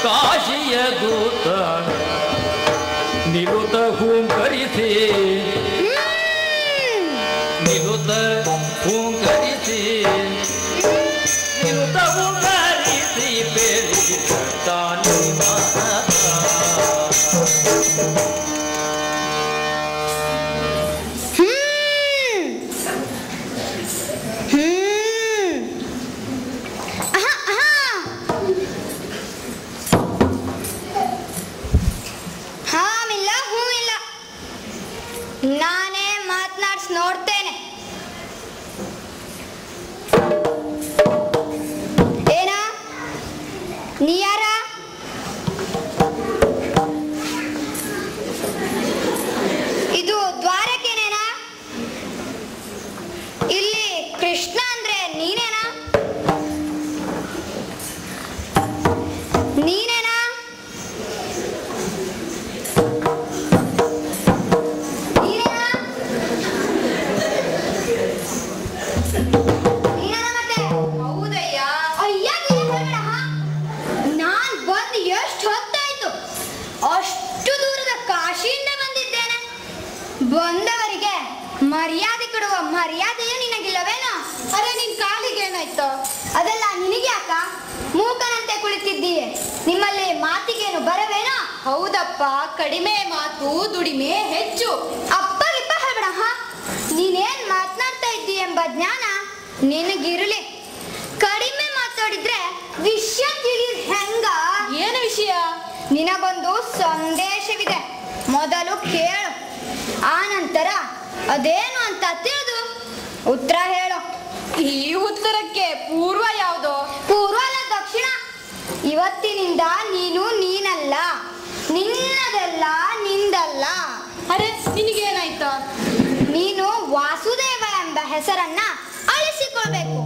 ಕಾಶಿಯ ದೂತ ನಿರುತ ಹೂಂಕರಿಸಿ ನಿರುತ ಹೂಂಕರಿಸಿ ನಿರುತ ಹೂಂಕರಿಸಿ ಬೆಳೆದ ತಾನು ನಾನೇ ಮಾತನಾಡ್ಸಿ ನೋಡ್ತೇನೆ. ಏನ ನೀ ಯಾರ? ಇದು ದ್ವಾರಕೆನೇನಾ? ಇಲ್ಲಿ ಕೃಷ್ಣ ಅಂದ್ರೆ ನೀನೇನಾ? ನೀನೇನಾ? ಬಂದವರಿಗೆ ಮರ್ಯಾದೆ ಕೊಡುವ ಮರ್ಯಾದೆಯೇ ನಿನಗಿಲ್ಲವೇನೋ? ಅರೆ ನಿನ್ ಕಾಲಿಗೆ ಏನಾಯ್ತು? ಅದೆಲ್ಲ ನಿನಗೆ ಅಕ್ಕ, ಮೂಕನಂತೆ ಕುಳಿತಿದ್ದೀಯೆ. ನಿಮ್ಮಲ್ಲಿ ಮಾತಿಗೇನು ಬರವೇನೋ? ಹೌದಪ್ಪ, ಕಡಿಮೆ ಮಾತು ದುಡಿಮೆ ಹೆಚ್ಚು. ಅಪ್ಪಗಿಪ್ಪ ಹೇಳ್ಬೇಡ. ನೀನೇನ್ ಮಾತನಾಡ್ತಾ ಇದ್ದೀ ಎಂಬ ಜ್ಞಾನ ನಿನಗಿರಲಿ. ಕಡಿಮೆ ಮಾತಾಡಿದ್ರೆ ವಿಷಯ ತಿಳಿದ್ ಹೆಂಗ? ಏನು ವಿಷಯ? ನಿನಗೊಂದು ಸಂದೇಶವಿದೆ, ಮೊದಲು ಕೇಳು. ಆ ನಂತರ ಅದೇನು ಅಂತ ತಿಳಿದು ಉತ್ತರ ಹೇಳು. ಈ ಉತ್ತರಕ್ಕೆ ಪೂರ್ವ ಯಾವುದು? ಪೂರ್ವ ಅಲ್ಲ, ದಕ್ಷಿಣ. ಇವತ್ತಿನಿಂದ ನೀನು ನೀನಲ್ಲ, ನಿನ್ನದೆಲ್ಲ ನಿಂದಲ್ಲ. ಅರೆ ನಿನಗೇನಾಯ್ತು? ನೀನು ವಾಸುದೇವ ಎಂಬ ಹೆಸರನ್ನ ಅಳಿಸಿಕೊಳ್ಬೇಕು.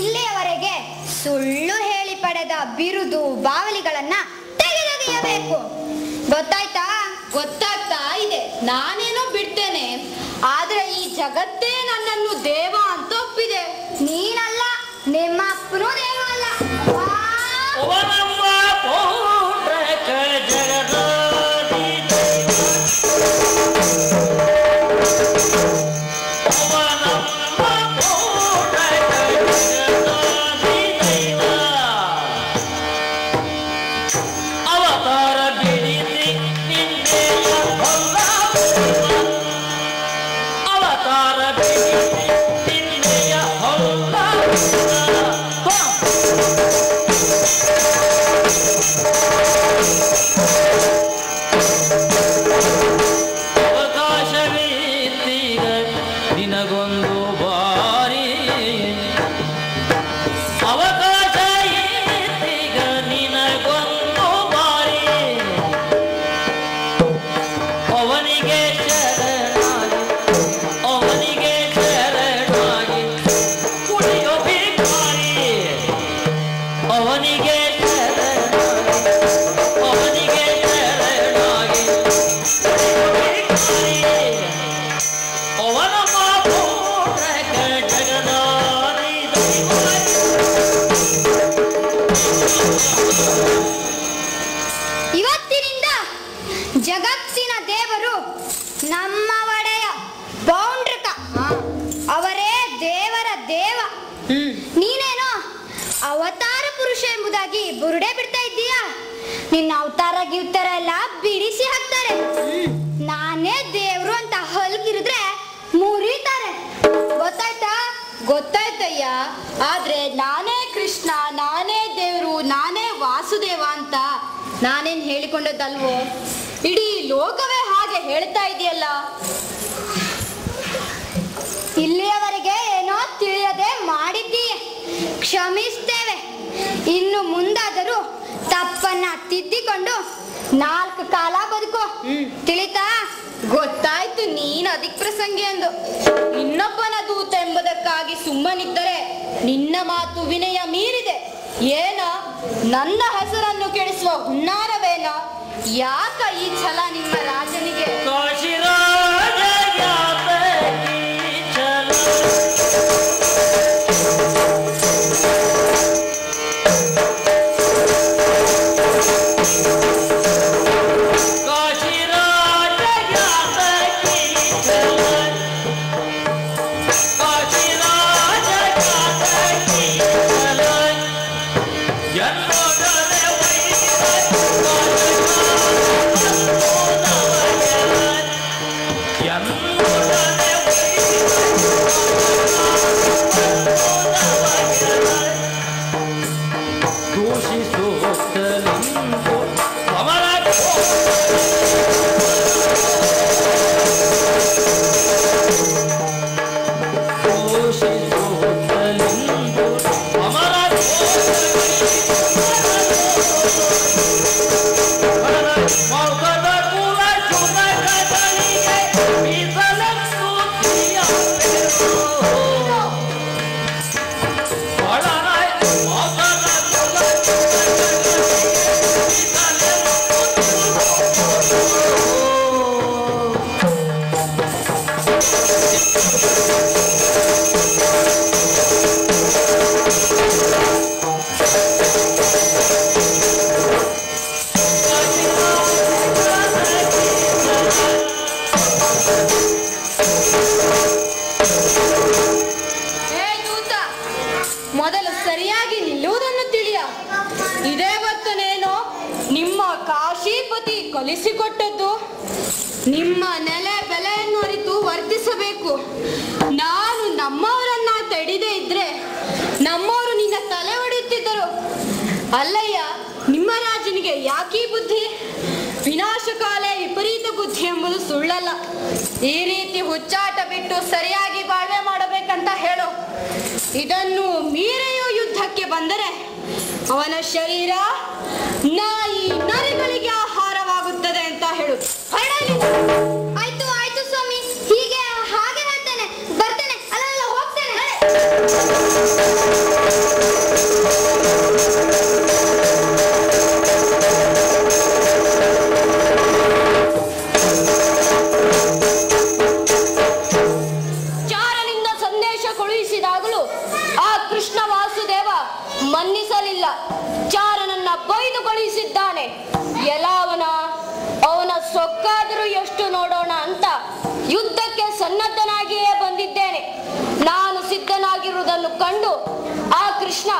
ಇಲ್ಲಿಯವರೆಗೆ ಸುಳ್ಳು ಹೇಳಿ ಪಡೆದ ಬಿರುದು ಬಾವಲಿಗಳನ್ನ ತೆಗೆದೊಗೆಯಬೇಕು. ಗೊತ್ತಾಯ್ತಾ? ಗೊತ್ತಾಗ್ತಾ ಇದೆ. ನಾನೇನೋ ಬಿಡ್ತೇನೆ, ಆದ್ರೆ ಈ ಜಗತ್ತೇ ನನ್ನನ್ನು ದೇವ ಅಂತ ಒಪ್ಪಿದೆ. ನೀನಲ್ಲ, ನಿಮ್ಮ ಅಪ್ಪನೂ ದೇವ ಅಲ್ಲ. ಇವತ್ತಿನಿಂದ ಜಗತ್ತಿನ ದೇವರು ನಮ್ಮ ಒಡೆಯ ಪೌಂಡ್ರಕ, ಅವರೇ ದೇವರ ದೇವ. ನೀನೇನೋ ಅವತಾರ ಪುರುಷ ಎಂಬುದಾಗಿ ಬುರುಡೆ ಬಿಡ್ತಾ ಇದ್ದೀಯಾ? ನಿನ್ನ ಅವತಾರ ಗಿವತಾರ ಎಲ್ಲ ಬಿಡಿಸಿ ಹಾಕ್ತಾರೆ. ನಾನೇ ದೇವ್ರು ಅಂತ ಹಲ್ಕಿರಿದ್ರೆ ಮುರಿತಾರೆ. ಗೊತ್ತಾಯ್ತಾ? ಗೊತ್ತಾಯ್ತಯ್ಯ. ಆದ್ರೆ ನಾನೇ ಕೃಷ್ಣ, ನಾನೇ ದೇವ್ರು, ನಾನೇ ವಾಸುದೇವ ಅಂತ ನಾನೇನ್ ಹೇಳಿಕೊಂಡದ್ದಲ್ವೋ? ಇಡೀ ಲೋಕವೇ ಹಾಗೆ ಹೇಳ್ತಾ ಇದೆಯಲ್ಲ. ಇಲ್ಲಿಯವರೆಗೆ ಏನೋ ತಿಳಿಯದೆ ಮಾಡಿದ್ದೀಯೆ, ಕ್ಷಮಿಸ್ತೇವೆ. ಇನ್ನು ಮುಂದಾದರೂ ತಪ್ಪನ್ನ ತಿದ್ದಿಕೊಂಡು 4 ಕಾಲ ಬದುಕೋ. ತಿಳಿತಾ? ಗೊತ್ತಾಯ್ತು, ನೀನು ಅಧಿಕ ಪ್ರಸಂಗಿ ಎಂದು. ಇನ್ನೊಬ್ಬನ ದೂತ ಎಂಬುದಕ್ಕಾಗಿ ಸುಮ್ಮನಿದ್ದರೆ ನಿನ್ನ ಮಾತು ವಿನಯ ಮೀರಿದೆ. ಏನ ನನ್ನ ಹೆಸರನ್ನು ಕೆಡಿಸುವ ಹುನ್ನಾರವೇನ? ಯಾಕ ಈ ಛಲ ನಿಮ್ಮ ರಾಜನಿಗೆ? ಮೊದಲು ಸರಿಯಾಗಿ ನಿಲ್ಲುವುದನ್ನು ತಿಳಿಯ. ಇದೇ ವರ್ತನೇನೋ ನಿಮ್ಮ ಕಾಶೀಪತಿ ಕಲಿಸಿಕೊಟ್ಟದ್ದು. ನಿಮ್ಮ ನೆಲೆ ಬೆಲೆಯನ್ನು ಅರಿತು ವರ್ತಿಸಬೇಕು. ನಾನು ನಮ್ಮವರನ್ನ ತಡಿದೇ ಇದ್ರೆ ನಮ್ಮವರು ನಿನ್ನ ತಲೆ ಹೊಡೆಯುತ್ತಿದ್ದರು. ಅಲ್ಲಯ್ಯ, ನಿಮ್ಮ ರಾಜನಿಗೆ ಯಾಕೀ ಬುದ್ಧಿ? ವಿನಾಶಕಾಲೇ ವಿಪರೀತ ಬುದ್ಧಿ ಎಂಬುದು ಸುಳ್ಳಲ್ಲ. ಈ ರೀತಿ ಹುಚ್ಚಾಟ ಬಿಟ್ಟು ಸರಿಯಾಗಿ ಬಾಳ್ವೆ ಮಾಡಬೇಕಂತ ಹೇಳು. ಇದನ್ನು ಮೀರೆಯೋ ಯುದ್ಧಕ್ಕೆ ಬಂದರೆ ಅವನ ಶರೀರ ನಾಯಿ ನರಿಗಳಿಗೆ ಆಹಾರವಾಗುತ್ತದೆ ಅಂತ ಹೇಳು. ಆಯ್ತು ಆಯ್ತು ಸ್ವಾಮಿ, ಹೀಗೆ ಹಾಗೆ ಹೇಳ್ತೇನೆ. ಬರ್ತೇನೆ, ಅಲ್ಲ ಹೋಗ್ತೇನೆ. ಚಾರನಿಂದ ಸಂದೇಶ ಕಳುಹಿಸಿದಾಗಲೂ ಆ ಕೃಷ್ಣ ವಾಸುದೇವ ಮನ್ನಿಸಲಿಲ್ಲ. ಚಾರನನ್ನ ಬೈದು ಕಳುಹಿಸಿದ್ದಾನೆ. ಅವನ ಸೊಕ್ಕಾದರೂ ಎಷ್ಟು ನೋಡೋಣ ಅಂತ ಯುದ್ಧಕ್ಕೆ ಸನ್ನದ್ಧನಾಗಿಯೇ ಬಂದಿದ್ದೇನೆ. ನಾನು ಸಿದ್ಧನಾಗಿರುವುದನ್ನು ಕಂಡು ಆ ಕೃಷ್ಣ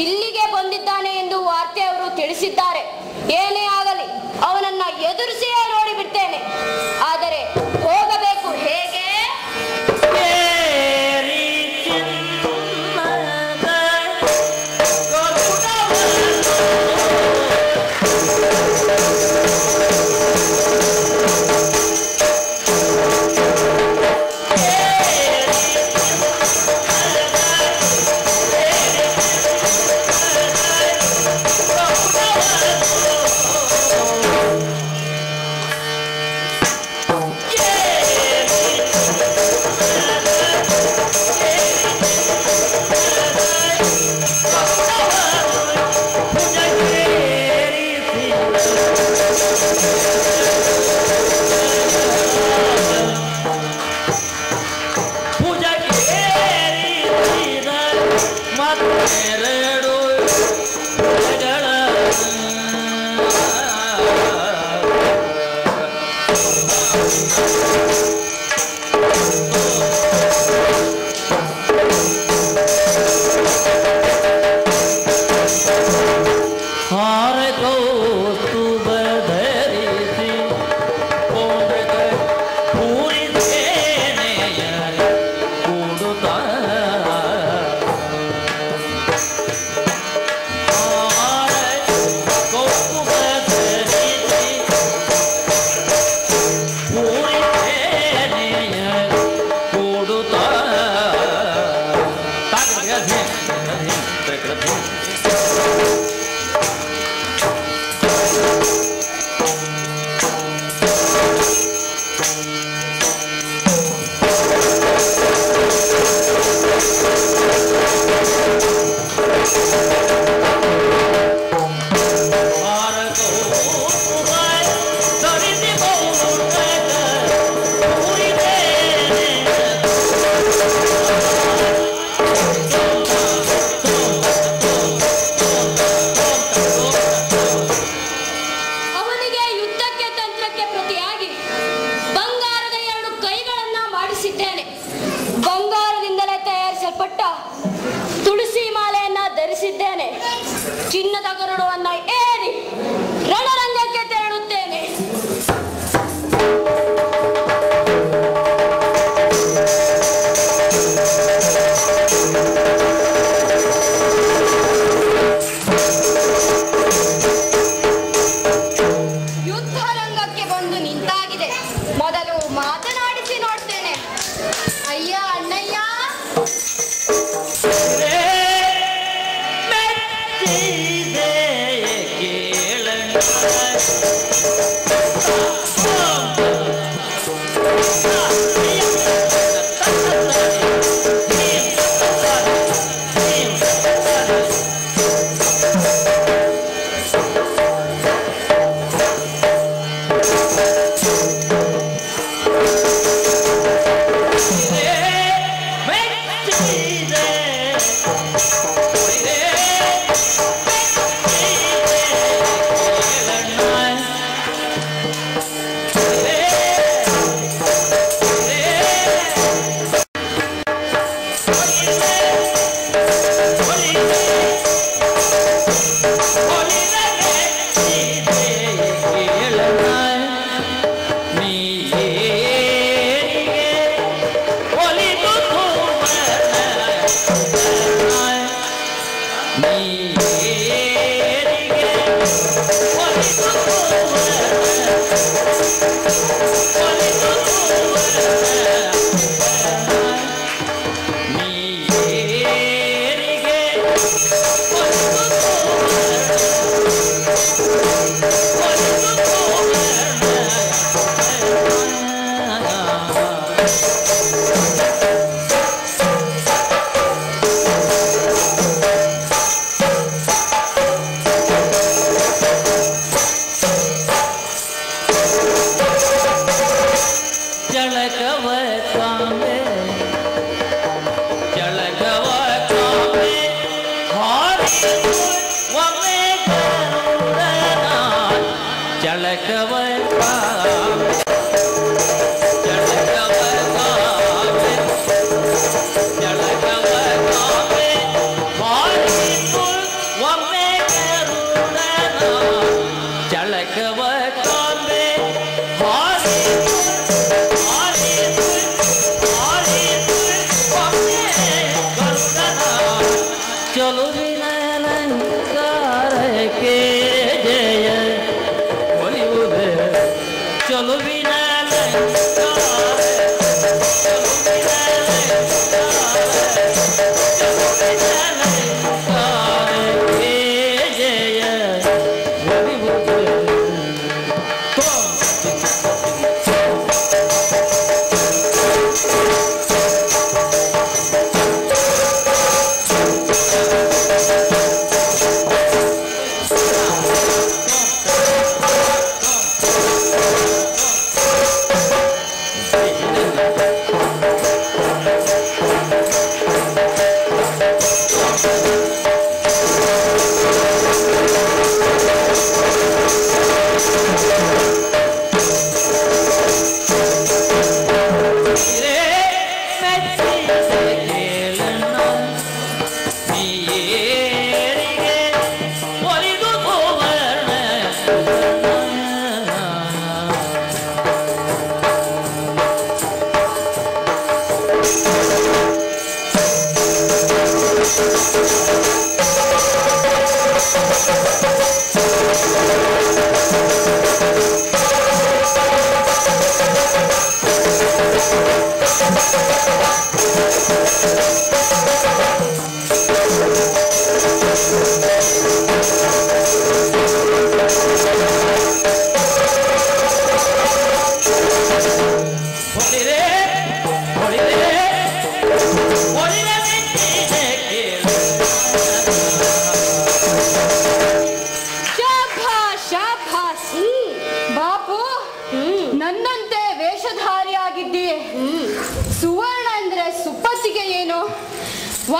ಇಲ್ಲಿಗೆ ಬಂದಿದ್ದಾನೆ ಎಂದು ವಾರ್ತೆಯವರು ತಿಳಿಸಿದ್ದಾರೆ. ಏನೇ ಆಗಲಿ ಅವನನ್ನ ಎದುರಿಸಿಯೇ ನೋಡಿಬಿಡ್ತೇನೆ. ಆದರೆ ಹೋಗಬೇಕು ಹೇಗೆ? ತುಳಸಿ ಮಾಲೆಯನ್ನ ಧರಿಸಿದ್ದೇನೆ. ಚಿನ್ನದ ಗರುಡವನ್ನ ಏರಿ ರಣರಂಗಕ್ಕೆ ತೆರಳುತ್ತೇನೆ. ಯುದ್ಧ ರಂಗಕ್ಕೆ ಬಂದು ನಿಂತಾಗಿದೆ. ಮೊದಲು ಮಾತನಾಡಿಸಿ ನೋಡ್ತೇನೆ. ಅಯ್ಯ ಅಣ್ಣಯ್ಯ, ಮೆಚ್ಚಿದೆ ಕೇಳಣ್ಣ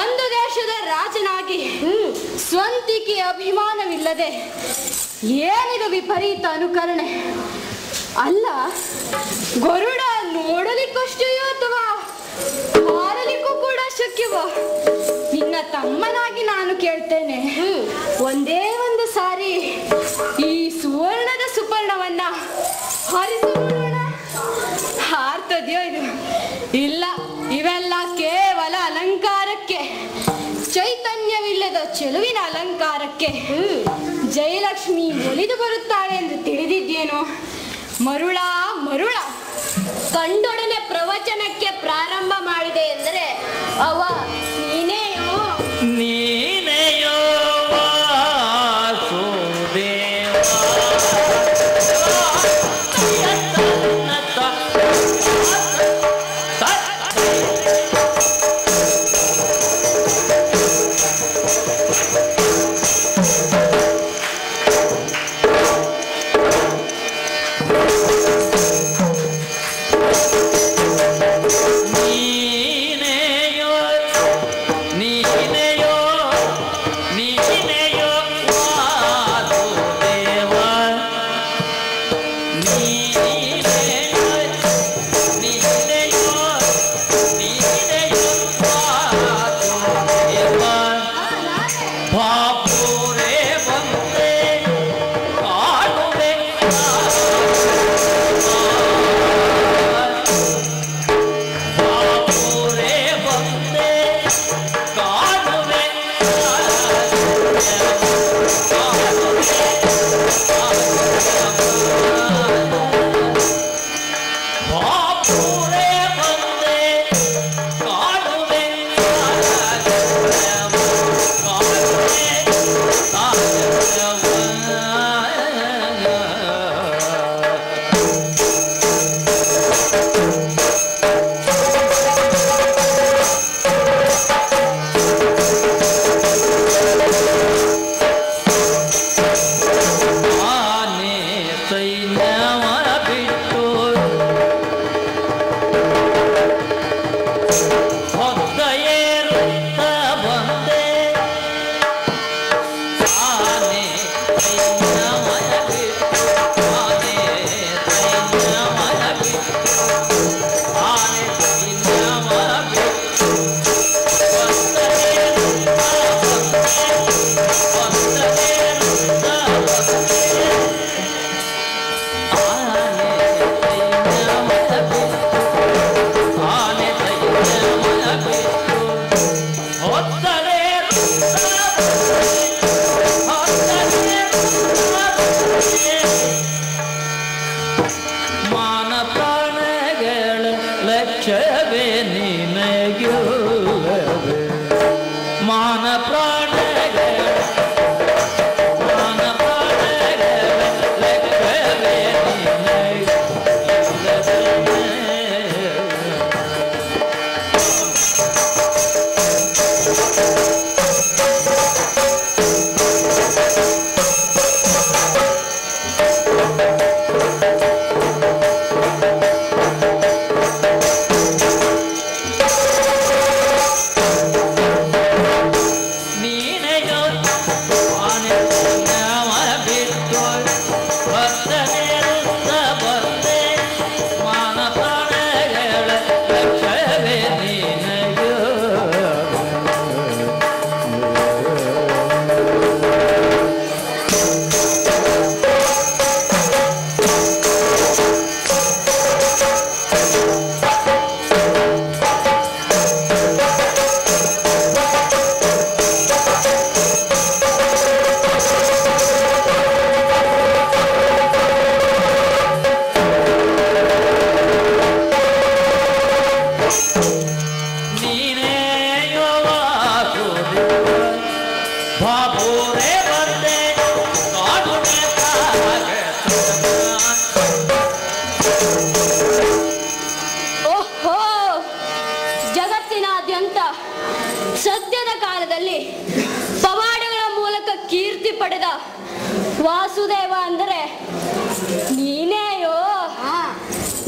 ಒಂದು ದೇಶದ ರಾಜನಾಗಿ ಸ್ವಂತಿಕೆ ಅಭಿಮಾನವಿಲ್ಲದೆ ಏನಿದು ವಿಪರೀತ ಅನುಕರಣೆ ಅಲ್ಲ. ಗರುಡ ನೋಡಲಿಕ್ಕಷ್ಟೆಯೋ ಅಥವಾ ಹಾರಲಿಕ್ಕೂ ಕೂಡ ಶಕ್ಯವೋ? ನಿನ್ನ ತಮ್ಮನಾಗಿ ನಾನು ಕೇಳ್ತೇನೆ, ಒಂದೇ ಒಂದು ಸಾರಿ ಈ ಸುವರ್ಣದ ಸುಪರ್ಣವನ್ನ ಹಾರಿಸಿ ನೋಡೋಣ. ಹಾರ್ತದ್ಯೋ ಇದು? ಇಲ್ಲ, ಇವೆಲ್ಲ ಕೇವಲ ಅಲಂಕಾರಕ್ಕೆ, ಚೈತನ್ಯವಿಲ್ಲದ ಚೆಲುವಿನ ಅಲಂಕಾರಕ್ಕೆ. ಜಯಲಕ್ಷ್ಮಿ ಒಲಿದು ಬರುತ್ತಾಳೆ ಎಂದು ತಿಳಿದಿದ್ದೇನೋ? ಮರುಳ ಮರುಳ ಕಂಡೊಡನೆ ಪ್ರವಚನಕ್ಕೆ ಪ್ರಾರಂಭ ಮಾಡಿದೆ ಎಂದರೆ ಅವ ನೀನೇಯೋ ನೀನೆಯೋ ಸದ್ಯದ ಕಾಲದಲ್ಲಿ ಪವಾಡಗಳ ಮೂಲಕ ಕೀರ್ತಿ ಪಡೆದ ವಾಸುದೇವ ಅಂದರೆ ನೀನೇಯೋ.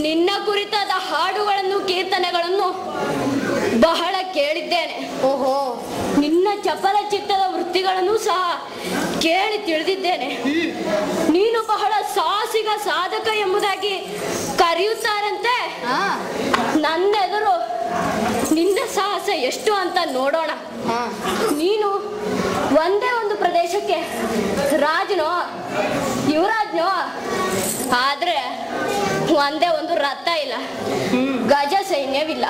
ನಿನ್ನ ಕುರಿತಾದ ಹಾಡುಗಳನ್ನು ಕೀರ್ತನೆಗಳನ್ನು ಬಹಳ ಕೇಳಿದ್ದೇನೆ. ಓಹೋ, ನಿನ್ನ ಚಪಲ ಚಿತ್ತದ ವೃತ್ತಿಗಳನ್ನು ಸಹ ಕೇಳಿ ತಿಳಿದಿದ್ದೇನೆ. ನೀನು ಬಹಳ ಸಾಹಸಿಗ ಸಾಧಕ ಎಂಬುದಾಗಿ ಕರೆಯುತ್ತಾರಂತೆ. ನನ್ನೆದುರು ನಿನ್ನ ಸಾಹಸ ಎಷ್ಟು ಅಂತ ನೋಡೋಣ. ನೀನು ಒಂದೇ ಒಂದು ಪ್ರದೇಶಕ್ಕೆ ರಾಜನೋ ಯುವರಾಜ್ನೋ, ಆದ್ರೆ ಒಂದೇ ಒಂದು ರಥ ಇಲ್ಲ, ಗಜ ಸೈನ್ಯವಿಲ್ಲ.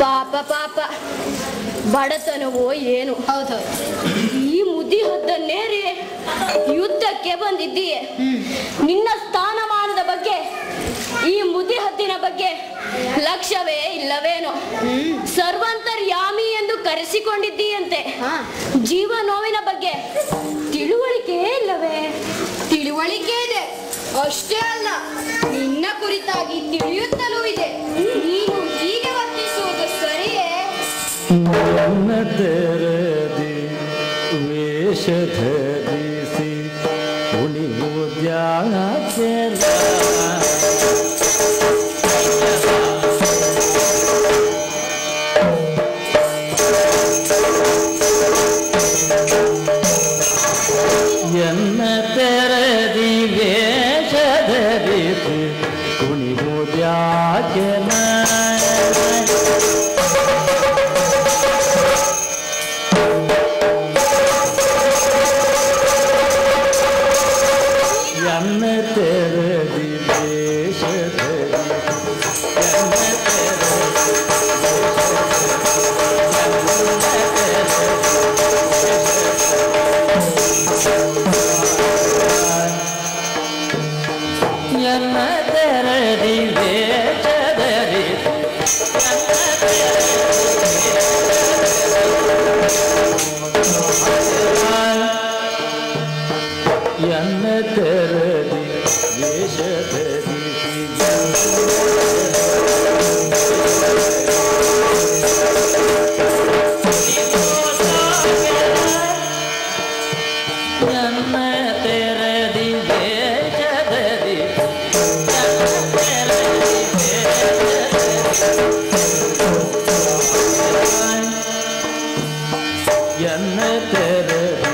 ಪಾಪ ಪಾಪ ಬಡತನವೋ ಏನು. ಹೌದು, ಈ ಮುದಿ ಹೊದ್ದನ್ನೇರಿ ಯುದ್ಧಕ್ಕೆ ಬಂದಿದ್ದೀಯೆ. ನಿನ್ನ ಸ್ಥಾನಮಾನದ ಬಗ್ಗೆ, ಈ ಮುದಿ ಹದ್ದಿನ ಬಗ್ಗೆ ಲಕ್ಷ್ಯವೇ ಇಲ್ಲವೇನೋ. ಸರ್ವಂತರ್ಯಾಮಿ ಎಂದು ಕರೆಸಿಕೊಂಡಿದ್ದೀಯಂತೆ. ಜೀವ ನೋವಿನ ಬಗ್ಗೆ ತಿಳುವಳಿಕೆ ಇಲ್ಲವೇ? ತಿಳುವಳಿಕೆ ಇದೆ, ಅಷ್ಟೇ ಅಲ್ಲ ನಿನ್ನ ಕುರಿತಾಗಿ ತಿಳಿಯುತ್ತಲೂ ಇದೆ. ನೀನು ಹೀಗೆ ವರ್ತಿಸುವುದು ಸರಿಯೇ? ತೆರೆದಿ ವೇಷ ಧರಿಸಿ ಉಣಿಯುವುದ್ಯಾನ ಎನ್ನ ತೆರೆದಿ ವೇಷ ಧರಿಸಿ ಕುಣಿಯುವುದ್ಯಾಕೆನ ಎನ್ನ ತೆರೆದಿ ವೇಷ ಎನ್ನ ತೆರೆದಿ ವೇಷ ಧರಿಸಿ ಎನ್ನ ತೆರೆದಿ ವೇಷ ಧರಿಸಿ ಎನ್ನ ತೆರೆದಿ ವೇಷ ಧರಿಸಿ ಎನ್ನ ತೆರೆದಿ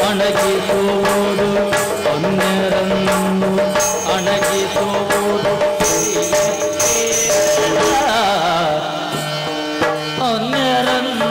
ಅಣಗಿಸುವುದು ಅನ್ಯರನ್ನು ಅಣಗಿಸುವುದು ಅನ್ಯರನ್ನು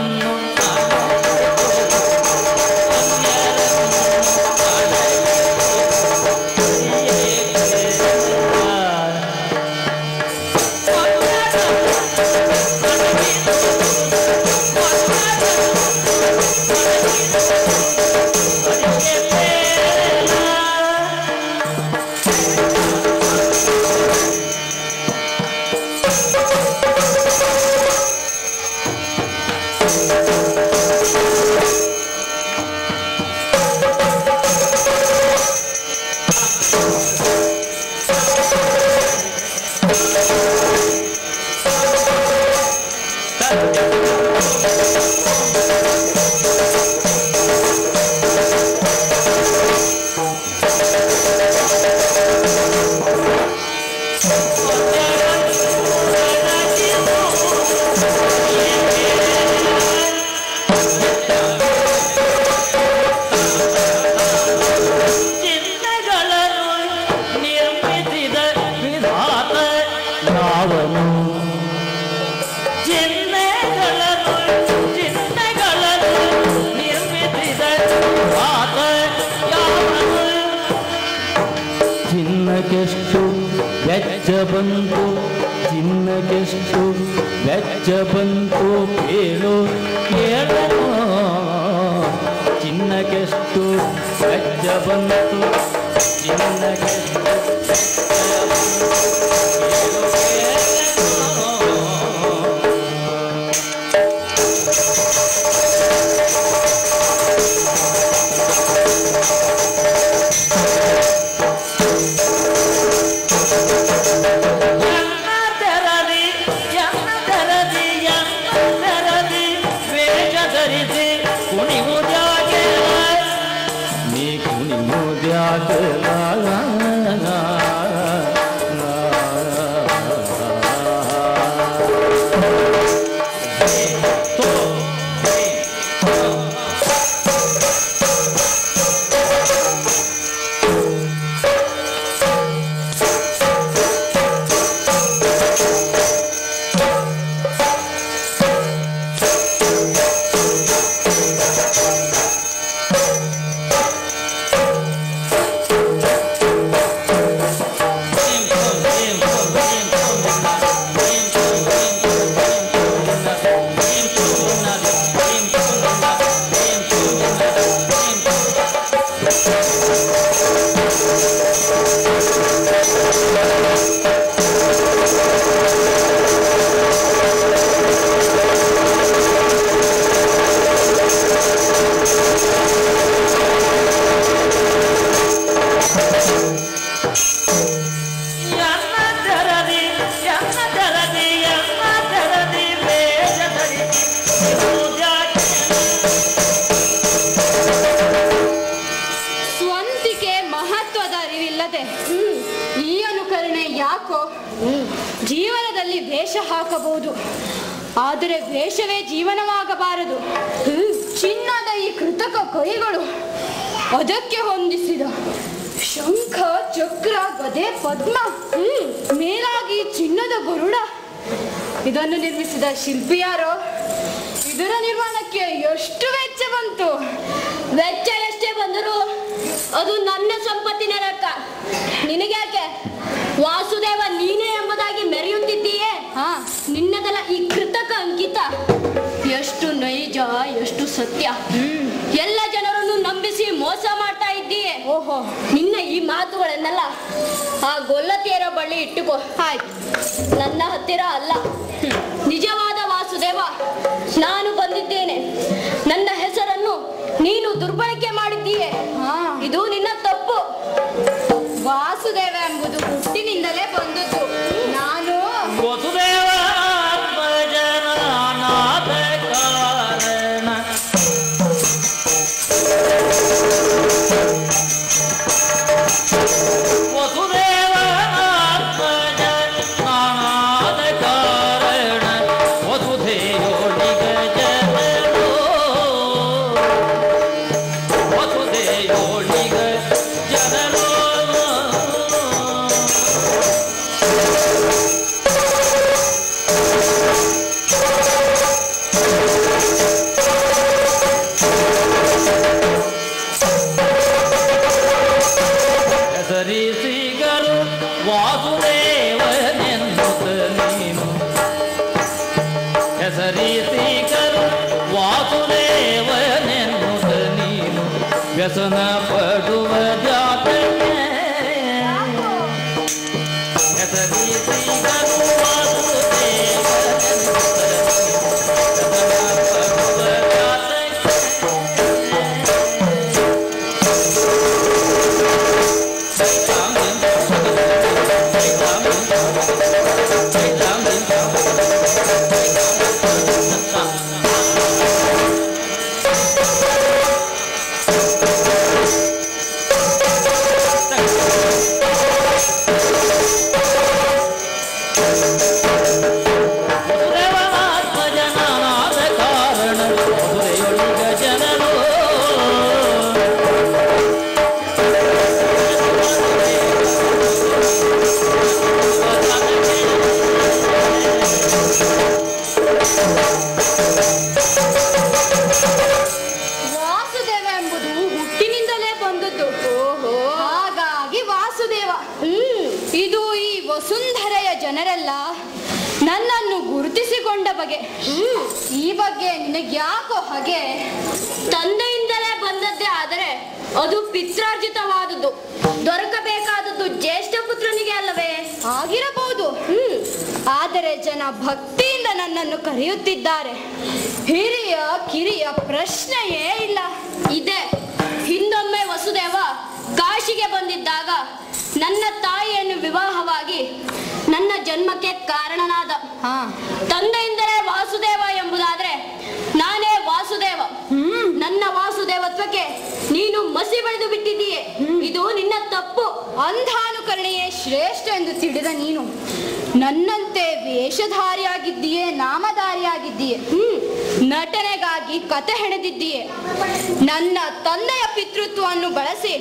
ಬಂತು ಚಿನ್ನಗೆಷ್ಟು ವೆಚ್ಚ ಬಂತು ಕೇಳು ಕೇಳು ಚಿನ್ನಗೆಷ್ಟು ವೆಚ್ಚ ಬಂತು ಚಿನ್ನಗೆಷ್ಟು ಜೀವನದಲ್ಲಿ ವೇಷ ಹಾಕಬಹುದು, ಆದರೆ ವೇಷವೇ ಜೀವನವಾಗಬಾರದು. ಚಿನ್ನದ ಈ ಕೃತಕ ಕೈಗಳು, ಅದಕ್ಕೆ ಹೊಂದಿಸಿದ ಶಂಖ ಚಕ್ರ ಗದೆ ಪದ್ಮ, ಮೇಲಾಗಿ ಚಿನ್ನದ ಗರುಡ, ಇದನ್ನು ನಿರ್ಮಿಸಿದ ಶಿಲ್ಪಿ ಯಾರೋ? ಇದರ ನಿರ್ಮಾಣಕ್ಕೆ ಎಷ್ಟು ವೆಚ್ಚ ಬಂತು? ವೆಚ್ಚ ಎಷ್ಟೇ ಬಂದರೂ ಅದು ನನ್ನ ಸಂಪತ್ತಿನ ಲೆಕ್ಕ. ನಿನಗ್ಯಾಕೆ? ವಾಸುದೇವ ನೀನೇ ಎಂಬುದಾಗಿ ಮೆರೆಯುತ್ತಿದ್ದೀಯೇ. ನಿನ್ನದಲ್ಲ ಈ ಕೃತಕ ಅಂಕಿತ. ಎಷ್ಟು ನೈಜ, ಎಷ್ಟು ಸತ್ಯ. ಎಲ್ಲ ಜನರನ್ನು ನಂಬಿಸಿ ಮೋಸ ಮಾಡ್ತಾ ಇದ್ದೀಯೇ. ಓಹೋ, ನಿನ್ನ ಈ ಮಾತುಗಳನ್ನೆಲ್ಲ ಆ ಗೊಲ್ಲತಿಯರ ಬಳಿ ಇಟ್ಟುಕೋ. ಆಯ್ತು, ನನ್ನ ಹತ್ತಿರ ಅಲ್ಲ. ನಿಜವಾದ ವಾಸುದೇವ ನಾನು ಬಂದಿದ್ದೇನೆ. ನನ್ನ ಹೆಸರನ್ನು ನೀನು ದುರ್ಬಳಕೆ ಮಾಡಿದ್ದೀಯೆ. ಇದು ನಿನ್ನ ತಪ್ಪು. ವಾಸುದೇವ ಎಂಬುದು ಹುಟ್ಟಿನಿಂದಲೇ ಬಂದದ್ದು. ನಾನು ವಸುದೇವ ಆತ್ಮಜನಾನಾಥ ಕಾರಣ ವಸುದೇವ ಆತ್ಮಜನಾನಾಥ ಕಾರಣ ವಸುಧೆಯೊಳಿಗ ಜನೋ ವ್ಯಸನ ಪಡುವ ಜಾತಕ್ಕೆ ವಾಸುದೇವ ಎಂಬುದು ಹುಟ್ಟಿನಿಂದಲೇ ಬಂದದ್ದು. ಹಾಗಾಗಿ ವಾಸುದೇವ. ಇದು ಈ ವಸುಂಧರೆಯ ಜನರೆಲ್ಲ ನನ್ನನ್ನು ಗುರುತಿಸಿಕೊಂಡ ಬಗೆ. ಈ ಬಗ್ಗೆ ನಿನಗ್ಯಾಕೋ ಹಾಗೆ? ತಂದೆಯಿಂದಲೇ ಬಂದದ್ದೇ ಆದರೆ ಅದು ಪಿತ್ರಾರ್ಜಿತವಾದದ್ದು. ದೊರಕಬೇಕಾದದ್ದು ಜ್ಯೇಷ್ಠ ಪುತ್ರನಿಗೆ ಅಲ್ಲವೇ? ಆಗಿರಬಹುದು. ಆದರೆ ಜನ ಭಕ್ತಿಯಿಂದ ನನ್ನನ್ನು ಕರೆಯುತ್ತಿದ್ದಾರೆ. ಹಿರಿಯ ಕಿರಿಯ ಪ್ರಶ್ನೆಯೇ ಇಲ್ಲ. ಇದೆ. ಹಿಂದೊಮ್ಮೆ ವಸುದೇವ ಕಾಶಿಗೆ ಬಂದಿದ್ದಾಗ ನನ್ನ ತಾಯಿಯನ್ನು ವಿವಾಹವಾಗಿ ನನ್ನ ಜನ್ಮಕ್ಕೆ ಕಾರಣನಾದ. ತಂದೆಯಿಂದಲೇ ವಾಸುದೇವ ಎಂಬುದಾದ್ರೆ ನಾನೇ ವಾಸುದೇವ. ನನ್ನ ವಾಸುದೇವತ್ವಕ್ಕೆ ನೀನು ಮಸಿ ಬೆಳೆದು ಬಿಟ್ಟಿದ್ದೀಯೆ. ಇದು ನಿನ್ನ ತಪ್ಪು. ಅಂಧಾನುಕರಣೆಯೇ ಶ್ರೇಷ್ಠ ಎಂದು ತಿಳಿದ ನೀನು ನನ್ನಂತೆ ವೇಷಧಾರಿಯಾಗಿದ್ದೀಯೆ, ನಾಮಧಾರಿಯಾಗಿದ್ದೀಯೆ. ನಟನೆಗಾಗಿ ಕತೆ ಹೆಣೆದಿದ್ದೀಯೆ. ನನ್ನ ತಂದೆಯ ಪಿತೃತ್ವವನ್ನು ಬಳಸಿ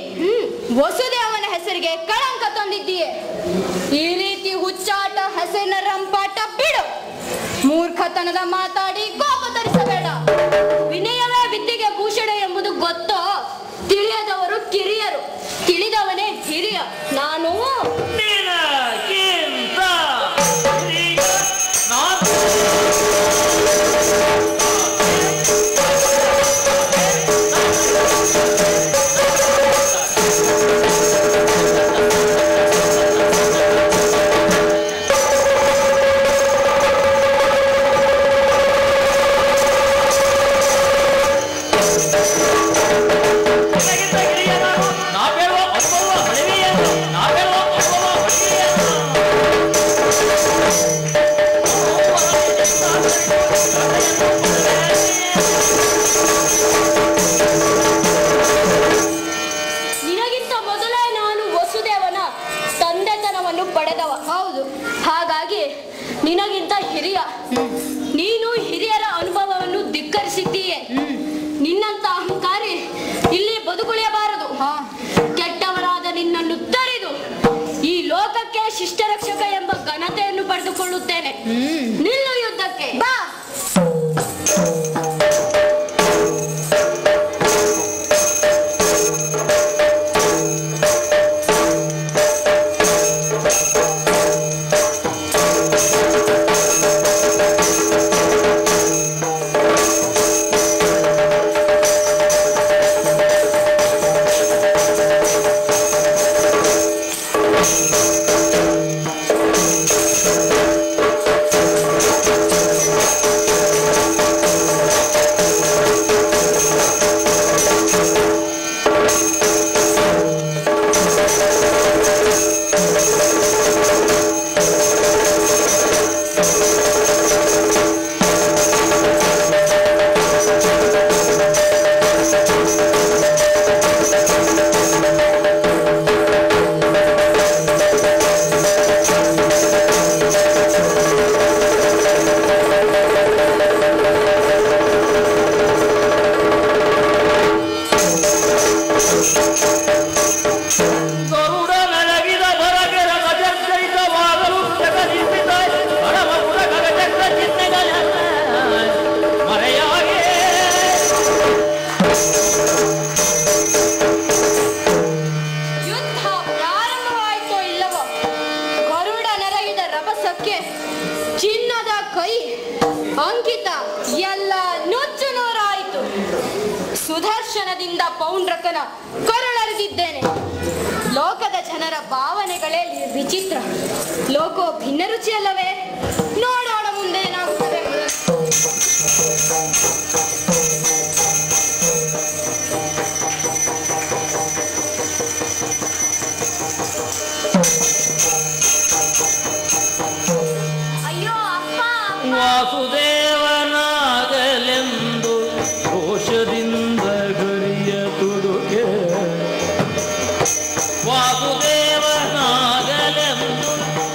ವಸುದೇವನ ಹೆಸರಿಗೆ ಕಳಂಕ ತಂದಿದ್ದೀಯೆ. ಈ ರೀತಿ ಹುಚ್ಚಾಟ, ಹೆಸರಿನ ರಂಪಾಟ ಬಿಡು. ಮೂರ್ಖತನದ ಮಾತಾಡಿ ಕೋಪ ತರಿಸಬೇಡ. ವಿನಯವೇ ವಿದ್ಯೆಗೆ ಭೂಷಣ ಎಂಬುದು ಗೊತ್ತೋ? ತಿಳಿಯದವರು ಕಿರಿಯರು, ತಿಳಿದವನೇ ಹಿರಿಯ. ನಾನು ನಿನಗಿಂತ ಮೊದಲೇ ನಾನು ವಸುದೇವನ ತಂದೆತನವನ್ನು ಪಡೆದವ. ಹೌದು. ಹಾಗಾಗಿ ನಿನಗಿಂತ ಹಿರಿಯ. ನೀನು ಹಿರಿಯರ ಅನುಭವವನ್ನು ಧಿಕ್ಕರಿಸಿದ್ದೀಯೆ. ನಿನ್ನಂತ ಅಹಂಕಾರಿ ಇಲ್ಲಿ ಬದುಕುಳಿಯಬಾರದು. ಕೆಟ್ಟವರಾದ ನಿನ್ನನ್ನು ತರಿದು ಈ ಲೋಕಕ್ಕೆ ಶಿಷ್ಟರಕ್ಷಕ ಎಂಬ ಘನತೆಯನ್ನು ಪಡೆದುಕೊಳ್ಳುತ್ತೇನೆ. ನಿಲ್ಲು ಯುದ್ಧಕ್ಕೆ ಬಾ. ಕೋಪದಿಂದ ಪೌಂಡ್ರಕನ ಕೊರಳರಿದಿದ್ದೇನೆ. ಲೋಕದ ಜನರ ಭಾವನೆಗಳೇ ವಿಚಿತ್ರ. ಲೋಕೋ ಭಿನ್ನ ರುಚಿಯಲ್ಲವೇ? ನೋಡೋಣ ಮುಂದೆ ಏನಾಗುತ್ತದೆ. ಅಯ್ಯೋ ಅಪ್ಪ, ವಾಸುದೇವನಾಗಲೆಂದು ರೋಷದಿಂದ ಗರಿಯ ತುಡುಗೆ, ವಾಸುದೇವನಾಗಲೆಂದು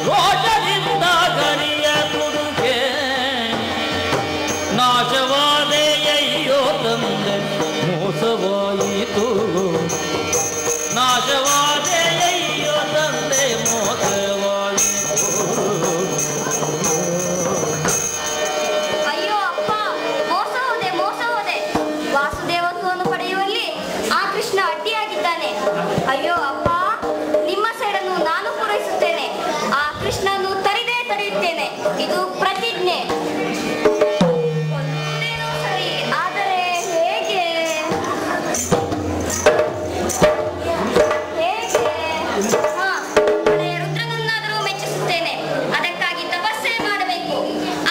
ರೋಷದಿಂದ ಗರಿಯ ತುಡುಗೆ, ನಾಶವಾದೆಯಯ್ಯೋ ತಂದೆ ಮೋಸವಾಯಿತು, ನಾಶವಾದೆಯಯ್ಯೋ ತಂದೆ ಮೋಸವಾಯಿತು. ಅಯ್ಯೋ ಅಪ್ಪ, ಮೋಸ ಹೋದೆ ಮೋಸ ಹೋದೆ. ವಾಸುದೇವತ್ವವನ್ನು ಪಡೆಯುವಲ್ಲಿ ಆ ಕೃಷ್ಣ ಅಡ್ಡಿಯಾಗಿದ್ದಾನೆ. ಅಯ್ಯೋ ಅಪ್ಪ, ನಿಮ್ಮ ಸೇಡನ್ನು ನಾನು ಪೂರೈಸುತ್ತೇನೆ. ಆ ಕೃಷ್ಣನು ತಡೆಯುತ್ತೇನೆ. ಇದು ಪ್ರತಿಜ್ಞೆ. ಒಂದೇನೋ ಸರಿ, ಆದರೆ ಹೇಗೆ ಹಳೆಯ ರುದ್ರನನ್ನಾದರೂ ಮೆಚ್ಚಿಸುತ್ತೇನೆ. ಅದಕ್ಕಾಗಿ ತಪಸ್ಸೆ ಮಾಡಬೇಕು.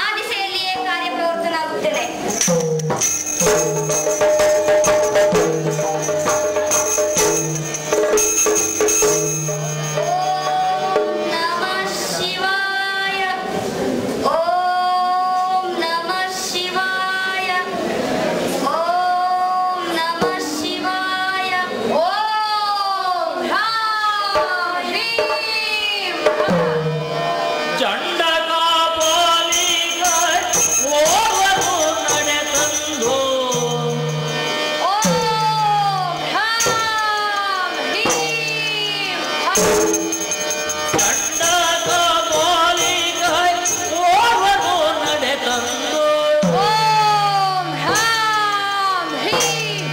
ಆ ದಿಸೆಯಲ್ಲಿಯೇ ಕಾರ್ಯಪ್ರವೃತ್ತನಾಗುತ್ತೇನೆ. ಓಂ ನಮಃ ಶಿವಾಯ, ಓಂ ನಮಃ ಶಿವಾಯ, ಓಂ ನಮಃ ಶಿವಾಯ. ಓಂ ಹ್ರಾಂ ಹ್ರೀಂ ಹ್ರಾಂ. ಚಂಡಕಾಪಾಲಿಗ ಓರ್ವನು ನಡೆತಂದು, ಓಂ ಹ್ರಾಂ ಹ್ರೀಂ ಹ್ರಾಂ. ಚಂಡಕಾಪಾಲಿಗ ಓರ್ವನು ನಡೆತಂದು, ಓಂ ಹ್ರಾಂ ಹ್ರೀಂ.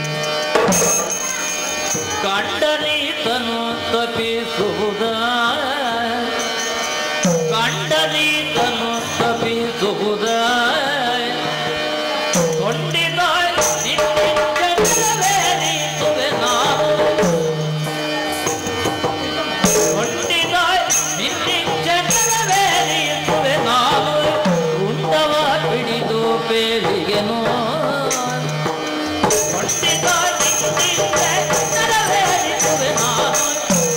ಕಂಡನೀತನು ತಪಿಸುವುದ, ಕಂಡನೀತನು ತಪಿಸುವುದ, ಕೊಂಡಿದ ನಿನ್ನಿಂದಲೇ ನಾನು, ಕೊಂಡಿದ ನಿನ್ನಿಂದಲೇ ನಾನು, ಉಂಡವ ಹಿಡಿದು ಪೇಳಿಗೆನು, ಕೊಂಡಿದ ನಿನ್ನಿಂದಲೇ ನಾನು,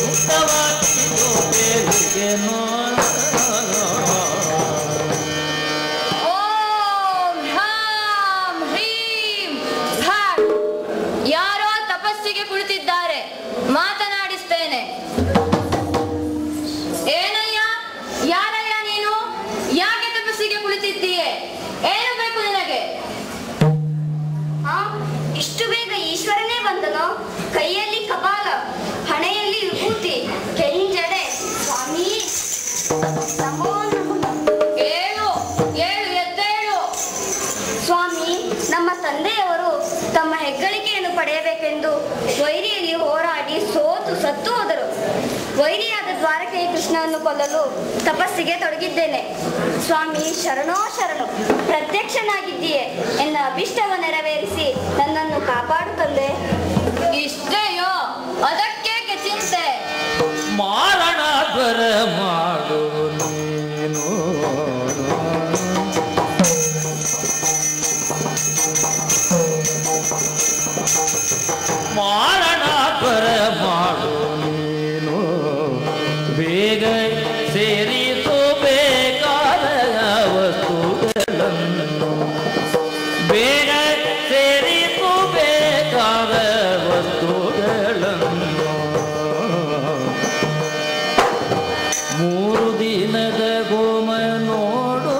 ಉಂಡವ ಹಿಡಿದು ಪೇಳಿಗೆನು. ಓಂ ಹ್ರಾಂ ಹ್ರೀಂ ಹ್ರಾಂ. ಯಾರೋ ತಪಸ್ಸಿಗೆ ಕುಳಿತಿದ್ದಾರೆ, ಮಾತನಾಡಿಸ್ತೇನೆ. ಏನಯ್ಯ, ಯಾರಯ್ಯ ನೀನು? ಯಾಕೆ ತಪಸ್ಸಿಗೆ ಕುಳಿತಿದ್ದೀಯೆ? ಏನು ಬೇಕು ನಿನಗೆ? ಆ, ಇಷ್ಟು ಬೇಗ ಈಶ್ವರನೇ ಬಂದನೋ? ಕೈಯಲ್ಲಿ ಕಪಾಲ, ಹಣೆಯಲ್ಲಿ ವಿಭೂತಿ, ಕೆಂಜಡೆ. ಸ್ವಾಮಿ ನಮೋ ನಮಃ. ಏಳು ಏಳು, ಎದ್ದೇಳು. ಸ್ವಾಮಿ, ನಮ್ಮ ತಂದೆಯವರು ತಮ್ಮ ಹೆಗ್ಗಳಿಕೆಯನ್ನು ಪಡೆಯಬೇಕೆಂದು ವೈರಿಯಲ್ಲಿ ಹೋರಾಡಿ ಸೋತು ಸತ್ತು ಹೋದರು. ವೈರಿಯಾದ ದ್ವಾರಕೆಯ ಕೃಷ್ಣನನ್ನು ಕೊಲ್ಲಲು ತಪಸ್ಸಿಗೆ ತೊಡಗಿದ್ದೇನೆ. ಸ್ವಾಮಿ ಶರಣೋ ಶರಣು, ಪ್ರತ್ಯಕ್ಷನಾಗಿದ್ದೀಯೆ. ಎನ್ನ ಅಭಿಷ್ಟವ ನೆರವೇರಿಸಿ ನನ್ನನ್ನು ಕಾಪಾಡು ತಂದೆ. ಇಷ್ಟೇಯೋ? ಅದಕ್ಕೇಕೆ ಚಿಂತೆ? ಮಾರಣ ಬರ ಮಾಡು ನೀನು, ಮಾರಣ ಬರ ಮಾಡು ನೀನು, ಬೇಗ ಸೇರಿಸು ಬೇಕಾದ ವಸ್ತುಗಳನ್ನು, ಬೇಗ ಸೇರಿಸು ಬೇಕಾದ ವಸ್ತುಗಳನ್ನು. 3 ದಿನದ ಗೋಮ ನೋಡು,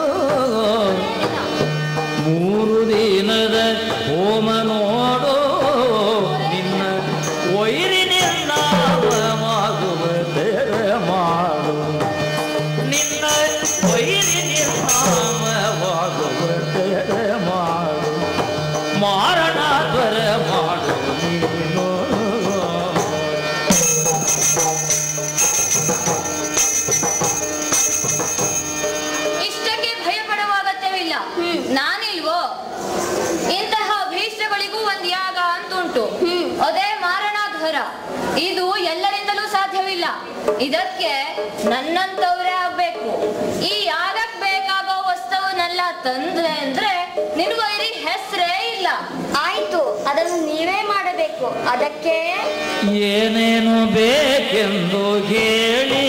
3 ದಿನದ ಹೋಮ ನೋಡು, ನಿನ್ನ ಇಲ್ಲ. ಇದಕ್ಕೆ ನನ್ನಂತವ್ರೇ ಆಗ್ಬೇಕು. ಈ ಯಾಗಕ್ ಬೇಕಾಗೋ ವಸ್ತುವನ್ನೆಲ್ಲ ತಂದ್ರೆ ಅಂದ್ರೆ ನಿನ್ಗೈರಿ ಹೆಸರೇ ಇಲ್ಲ. ಆಯ್ತು, ಅದನ್ನು ನೀವೇ ಮಾಡಬೇಕು. ಅದಕ್ಕೆ ಏನೇನು ಬೇಕೆಂದು ಹೇಳಿ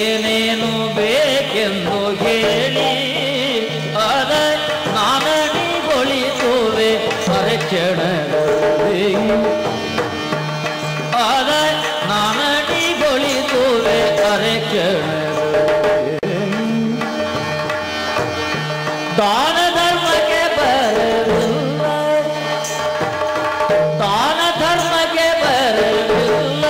ಏನೇನು ಬೇಕೆಂದು ಹೇಳಿ ಅದ ನಾನಣಿಗೊಳಿಸುವೆ ಅರಕ್ಷಣದಲ್ಲಿ ಅದ ನಾನಣಿಗೊಳಿಸುವೆ ಅರಕ್ಷಣದಲ್ಲಿ ದಾನ ಧರ್ಮಕ್ಕೆ ಬರಲಿಲ್ಲ ದಾನ ಧರ್ಮಕ್ಕೆ ಬರಲಿಲ್ಲ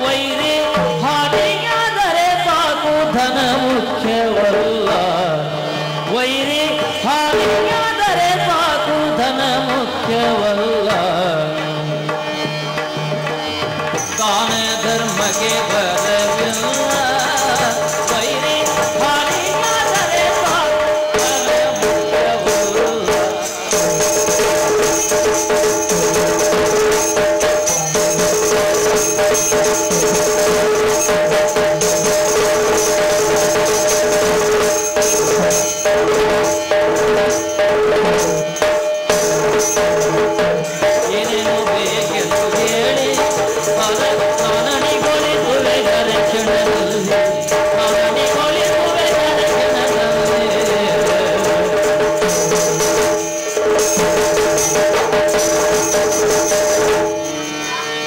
ವೈರಿ ಹಾನಿಯಾದರೆ ಸಾಕು ಧನ ಮುಖ್ಯವಲ್ಲ ವೈರಿ ಹಾನಿಯಾದರೆ ಸಾಕು ಧನ ಮುಖ್ಯವಲ್ಲ ದಾನ ಧರ್ಮಕ್ಕೆ ಬರಲಿಲ್ಲ ವೈರಿ ಹಾನಿಯಾದರೆ ಸಾಕು ಧನ ಮುಖ್ಯವಲ್ಲ ಏನೇನು ಬೇಕೆಂದು ಹೇಳಿ ನಾನಣಿಗೊಳಿಸುವೆ ದರ್ಶನದಲ್ಲಿ ನಾನಣಿಗೊಳಿಸುವೆ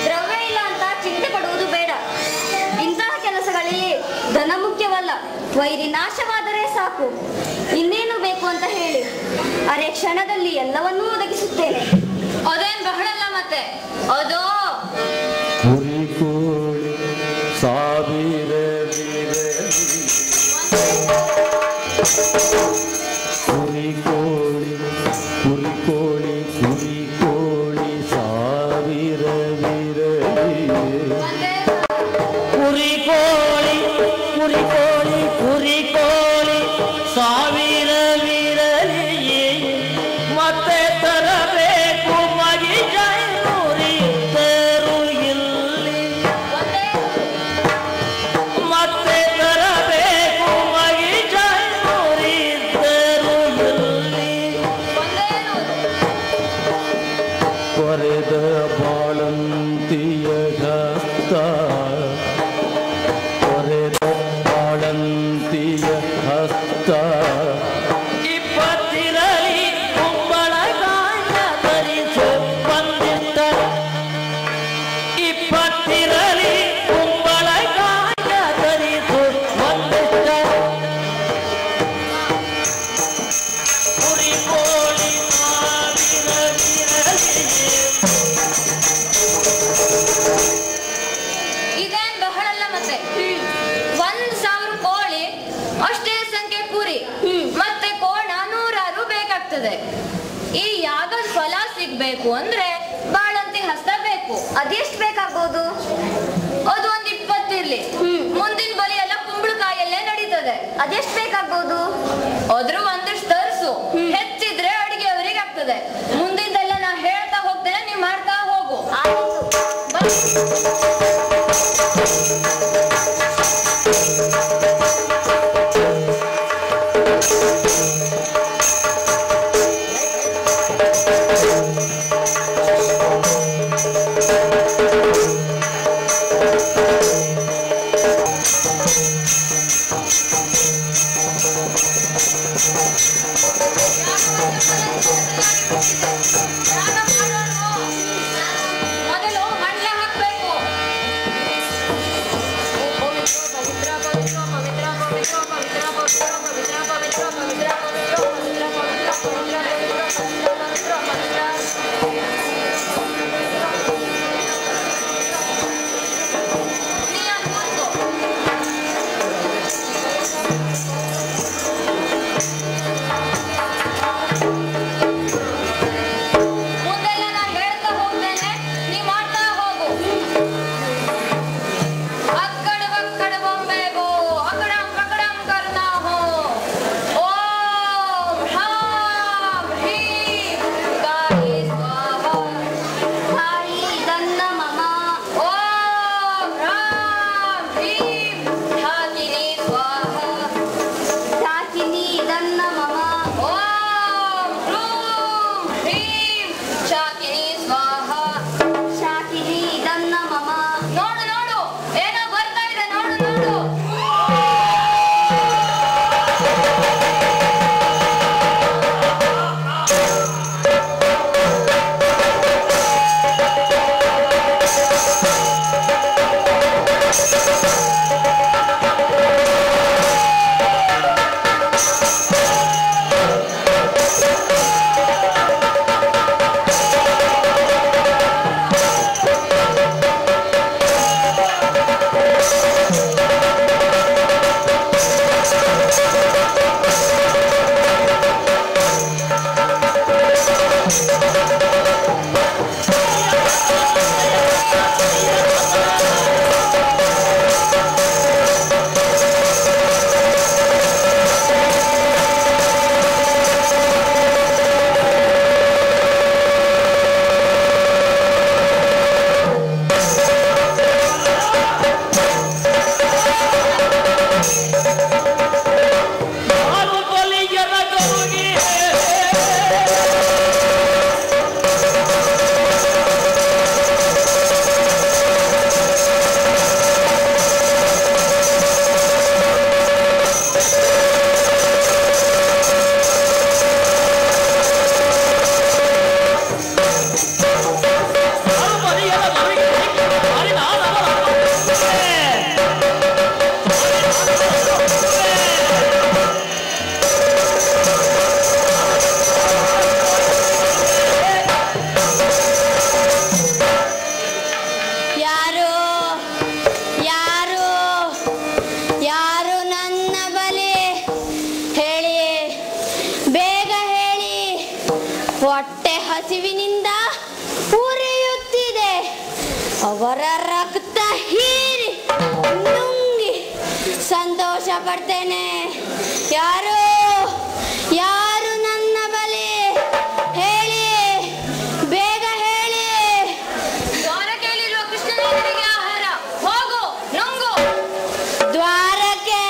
ದ್ರವ್ಯ ಇಲ್ಲ ಅಂತ ಚಿಂತೆ ಪಡುವುದು ಬೇಡ. ಇಂತಹ ಕೆಲಸಗಳಲ್ಲಿ ಧನ ಮುಖ್ಯವಲ್ಲ, ವೈರಿ ನಾಶವಾದರೆ ಸಾಕು. ಇನ್ನೇನು ಬೇಕು ಅಂತ ಹೇಳಿ, ಅರೆ ಕ್ಷಣದಲ್ಲಿ ಎಲ್ಲವನ್ನೂ ಒದಗಿಸುತ್ತೇನೆ. ಅದೇನ್ ಬಹಳಲ್ಲ ಮತ್ತೆ. ಅದು ಕುರಿ ಕೋಳಿ ಸಾವಿರ ಕುರಿ ಕೋಳಿ ಕುರಿ ಕೋಳಿ ಕುರಿ ಕೋಳಿ ಸಾವಿರ ಕುರಿ ಕೋಳಿ ಕುರಿ ಕೋಳಿ ಕುರಿ ಕೋಳಿ ಸಾವಿರವಿರಲಿ ಮತ್ತೆ ತರಬೇಕು ಮಗಿ ಜೈನೂರಿದ್ದರು ಇಲ್ಲಿ ಮತ್ತೆ ತರಬೇಕು ಮಗಿ ಜೈನೂರಿದ್ದರು ಇಲ್ಲಿ ಕೊರೆದ ಬಾಳಂತಿಯ ಹಸ್ತ ಕೊರೆದ ಬಾಳಂತಿಯ ಹಸ್ತ ಇಪ್ಪತ್ತಿರಲಿ ಕುಂಬಳಕಾಯ ಧರಿಸು ಬಂದಿದ್ದ ಇಪ್ಪತ್ತಿರಲಿ ಕುಂಬಳಕಾಯ ಧರಿಸು ಬಂದಿದ್ದ ಕುರಿ ಕೋಳಿ ಇದೇನ್ ಬಹಳಲ್ಲ ಮತ್ತೆ. 1,000 ಕೋಳಿ, ಅಷ್ಟೇ ಸಂಖ್ಯೆ ಕುರಿ, ಮತ್ತೆ ಕೋಣ 100 ಬೇಕಾಗ್ತದೆ. ಈ ಯಾಗದ ಫಲ ಸಿಗ್ಬೇಕು ಅಂದ್ರೆ ಬಾಳಂತಿ ಹಸ್ತ ಬೇಕು. ಅದೆಷ್ಟು ಬೇಕಾಗ್ಬೋದು? ಅದು ಒಂದ್ 20 ಇರ್ಲಿ. ಮುಂದಿನ ಬಲಿ ಎಲ್ಲ ಕುಂಬಳಕಾಯಲ್ಲೇ ನಡೀತದೆ. ಅದೆಷ್ಟು ಬೇಕಾಗ್ಬೋದು? ಅದ್ರ ಒಂದಿಷ್ಟು ತರಿಸು. ಹೆಚ್ಚಿದ್ರೆ ಅಡಿಗೆ ಅವರಿಗೆ ಆಗ್ತದೆ. ಮುಂದಿಂದೆಲ್ಲ ನಾ ಹೇಳ್ತಾ ಹೋಗ್ತೇನೆ, ನೀವ್ ಮಾಡ್ತಾ ಹೋಗು. ಆಯ್ತು. ಬನ್ನಿ. ಮೊದಲು ಮಂಡ್ಲ ಹಾಕ್ಬೇಕು. ಹೊಟ್ಟೆ ಹಸಿವಿನಿಂದ ಉರಿಯುತ್ತಿದೆ. ಅವರ ರಕ್ತ ಹೀರಿ ನುಂಗಿ ಸಂತೋಷ ಪಡ್ತೇನೆ. ಯಾರು ಯಾರು ನನ್ನ ಬಲಿ? ಹೇಳಿ, ಬೇಗ ಹೇಳಿ. ದ್ವಾರಕೆಯಲ್ಲಿರುವ ಕೃಷ್ಣನಿಗೆ ಆಹಾರ. ಹೋಗು, ನುಂಗು. ದ್ವಾರಕೆ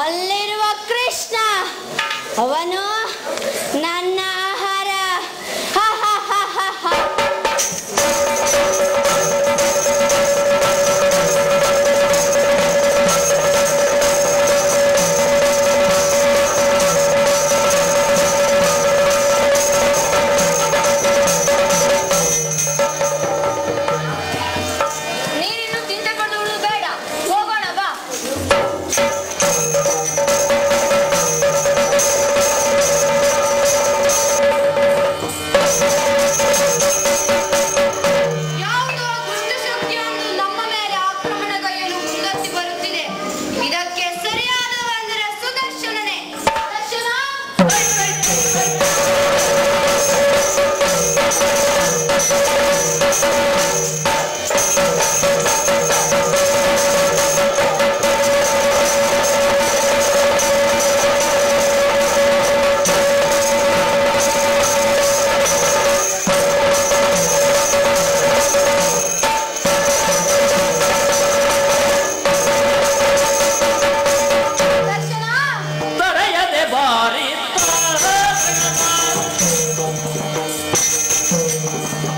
ಅಲ್ಲಿರುವ ಕೃಷ್ಣ, ಅವನು ನನ್ನ ಆಹಾರ. ಹ ಹ ಹ ಹ ಹ. ನೀನಿನ್ನು ಚಿಂತೆ ಪಡುವುದು ಬೇಡ. ಹೋಗೋಣ ಬಾ. ಯಾವುದೋ ದುಷ್ಟಶಕ್ತಿಯೊಂದು ನಮ್ಮ ಮೇಲೆ ಆಕ್ರಮಣಗೈಯಲು ಮುಂದತ್ತಿ ಬರುತ್ತಿದೆ. ಇದಕ್ಕೆ ಸರಿಯಾದವೆಂದರೆ ಸುದರ್ಶನನೇ. ಸುದರ್ಶನ, ತಡೆಯದೆ ಬಾರಿ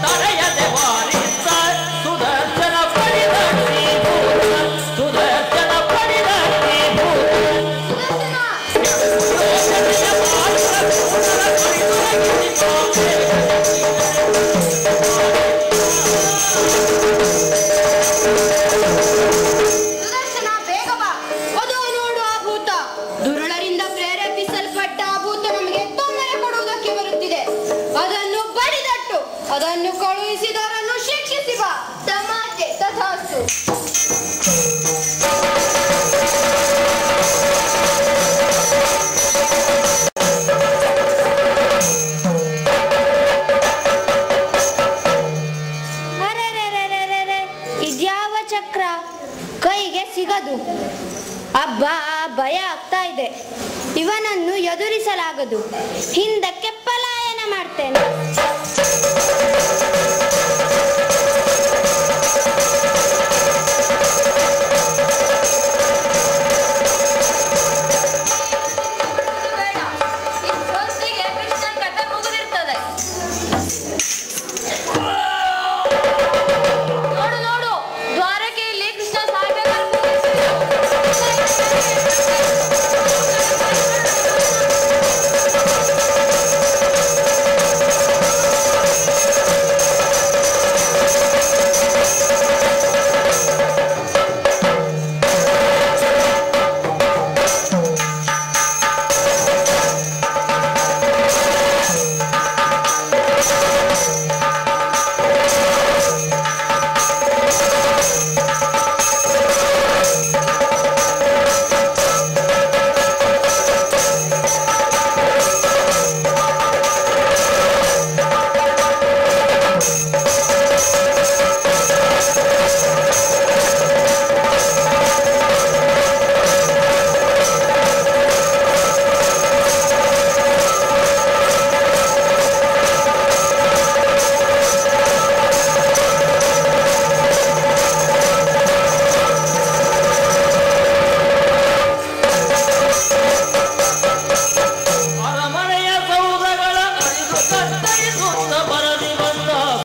ತಡೆಯದೆ ಬಾರಿ ಸುದರ್ಶನ ಪಡಿದ ಸುದರ್ಶನ ಪಡಿದ ಸುದರ್ಶನ, ಬೇಗ ಬಾ. ಅದು ನೋಡು, ಆ ಭೂತ. ದುರುಳರಿಂದ ಪ್ರೇರೇಪಿಸಲ್ಪಟ್ಟ ಆ ಭೂತ ನಮಗೆ ತೊಂದರೆ ಕೊಡುವುದಕ್ಕೆ ಬರುತ್ತಿದೆ. ಅದನ್ನು ಬಡಿದಟ್ಟು, ಅದನ್ನು ಕಳುಹಿಸಿದವರನ್ನು ಶಿಕ್ಷಿಸಿ ಬಾ. ತಮಾಚೆ ತಥಾಸ್ತು. ಇದ್ಯಾವ ಚಕ್ರ ಕೈಗೆ ಸಿಗದು. ಅಬ್ಬಾ, ಭಯ ಆಗ್ತಾ ಇದೆ. ಇವನನ್ನು ಎದುರಿಸಲಾಗದು. ಹಿಂದಕ್ಕೆ ಪಲಾಯನ ಮಾಡ್ತೇನೆ.